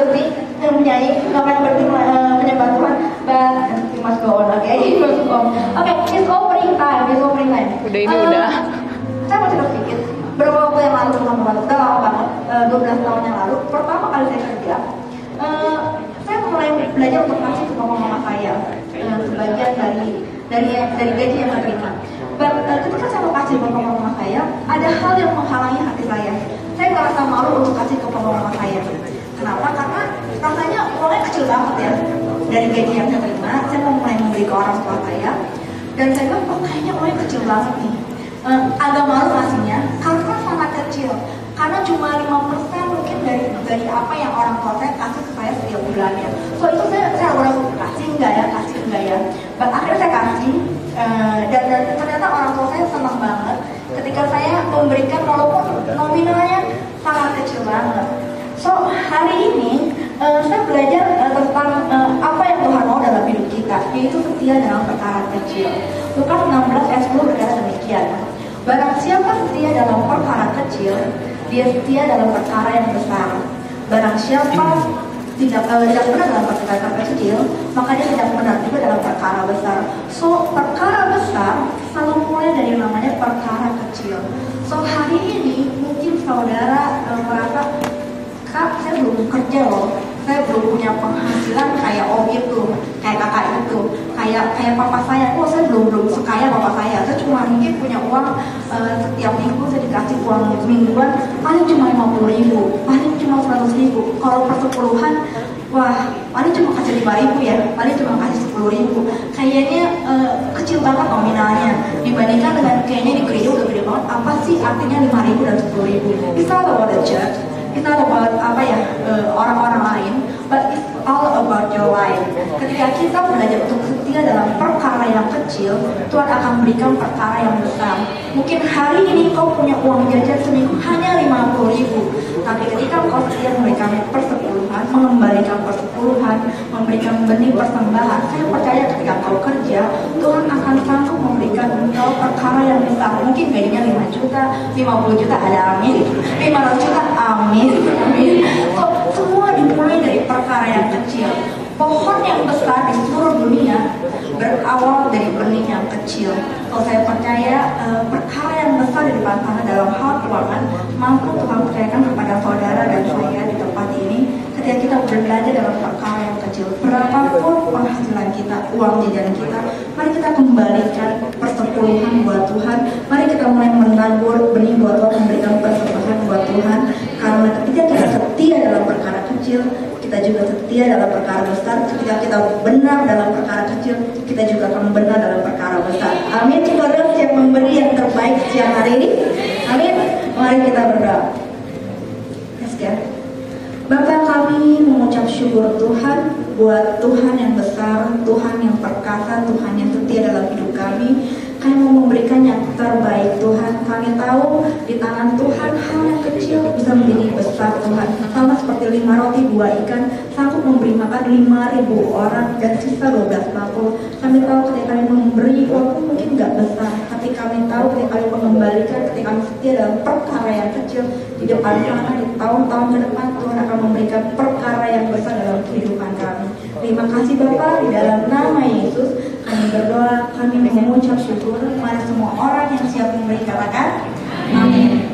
berhenti menyanyi, nggak akan berhenti menyembah Tuhan, but we must go on, okay? Okay, it's offering time. Udah ini udah. Saya mau cerita sedikit. Beberapa waktu yang lalu, udah lama banget, 12 tahun yang lalu, pertama kali saya kerja, saya mulai belajar untuk kasih ke mama saya, sebagian dari gaji yang saya terima. But ketika saya mau kasih ke mama saya, ada hal yang menghalangi hati saya. Saya merasa malu untuk kasih ke mama saya. Kenapa? Karena rasanya uangnya kecil banget ya. Dari gaji yang saya terima, saya mau mulai memberi ke orang tua saya. Dan saya bilang, kok kayaknya uangnya kecil banget nih. Agak malu pastinya, karena sangat kecil. Karena cuma 5% mungkin dari apa yang orang tua saya kasih ke saya setiap bulannya. So itu saya ragu kasih enggak ya. But akhirnya saya kasih, dan ternyata orang tua saya senang banget ketika saya memberikan walaupun nominalnya sangat kecil banget. So hari ini saya belajar tentang apa yang Tuhan mau dalam hidup kita, yaitu setia dalam perkara kecil. Lukas 16 ayat 10 berkata demikian. Barang siapa setia dalam perkara kecil, dia setia dalam perkara yang besar. Barang siapa tidak benar dalam perkara kecil, maka dia tidak benar juga dalam perkara besar. So perkara besar selalu mulai dari namanya perkara kecil. So hari ini mungkin saudara merasa, Kak, saya belum kerja loh, saya belum punya penghasilan kayak om itu, kayak kakak itu, kayak papa saya. Oh, saya belum sekaya papa saya cuma mungkin punya uang setiap minggu saya dikasih uang mingguan paling cuma 50.000, paling cuma 100.000. Kalau persepuluhan, wah, paling cuma kasih 5.000 ya, paling cuma kasih 10.000. Kayaknya kecil banget nominalnya dibandingkan dengan kayaknya di gereja udah gede banget. Apa sih artinya 5.000 dan 10.000? It's not about the church, it's not about orang-orang lain, but it's all about your life. Ketika kita belajar untuk setia dalam perkara yang kecil, Tuhan akan berikan perkara yang besar. Mungkin hari ini kau punya uang jajan seminggu hanya 50.000, tapi ketika kau setia memberikan persepuluhan, mengembalikan persepuluhan, memberikan benih persembahan, saya percaya ketika kau kerja, Tuhan akan sanggup memberikan engkau perkara yang besar. Mungkin gajinya 5 juta, 50 juta, ada amin, 500 juta, amin. So, semua dimulai dari perkara yang kecil. Pohon yang besar di seluruh dunia berawal dari benih yang kecil. Kalau saya percaya perkara yang besar di depan sana dalam hal keuangan mampu Tuhan percayakan kepada saudara dan saya di tempat ini. Ketika kita belajar dalam perkara yang kecil, berapapun penghasilan kita, uang jajan kita, mari kita kembalikan persepuluhan buat Tuhan. Mari kita mulai menabur benih buat Tuhan, memberikan persembahan buat Tuhan. Karena ketika kita setia dalam perkara kecil, kita juga setia dalam perkara besar. Ketika kita benar dalam perkara kecil, kita juga akan benar dalam perkara besar. Amin. Saudara siap memberi yang terbaik siang hari ini. Amin. Mari kita berdoa. Yes, ya. Bapa, kami mengucap syukur Tuhan buat Tuhan yang besar, Tuhan yang perkasa, Tuhan yang setia dalam hidup kami. Kami mau memberikan yang terbaik Tuhan. Kami tahu di tangan Tuhan hal yang kecil bisa menjadi besar Tuhan. Sama seperti 5 roti 2 ikan sanggup memberi makan 5.000 orang dan sisa 12 bakul. Kami tahu ketika kami memberi walaupun mungkin gak besar, tapi kami tahu ketika kami mengembalikan, ketika kami setia dalam perkara yang kecil di depan sana, di tahun-tahun ke depan Tuhan akan memberikan perkara yang besar dalam kehidupan kami. Terima kasih Bapa, di dalam nama Yesus kami berdoa, kami mengucap syukur. Mari semua orang yang siap memberi katakan amin.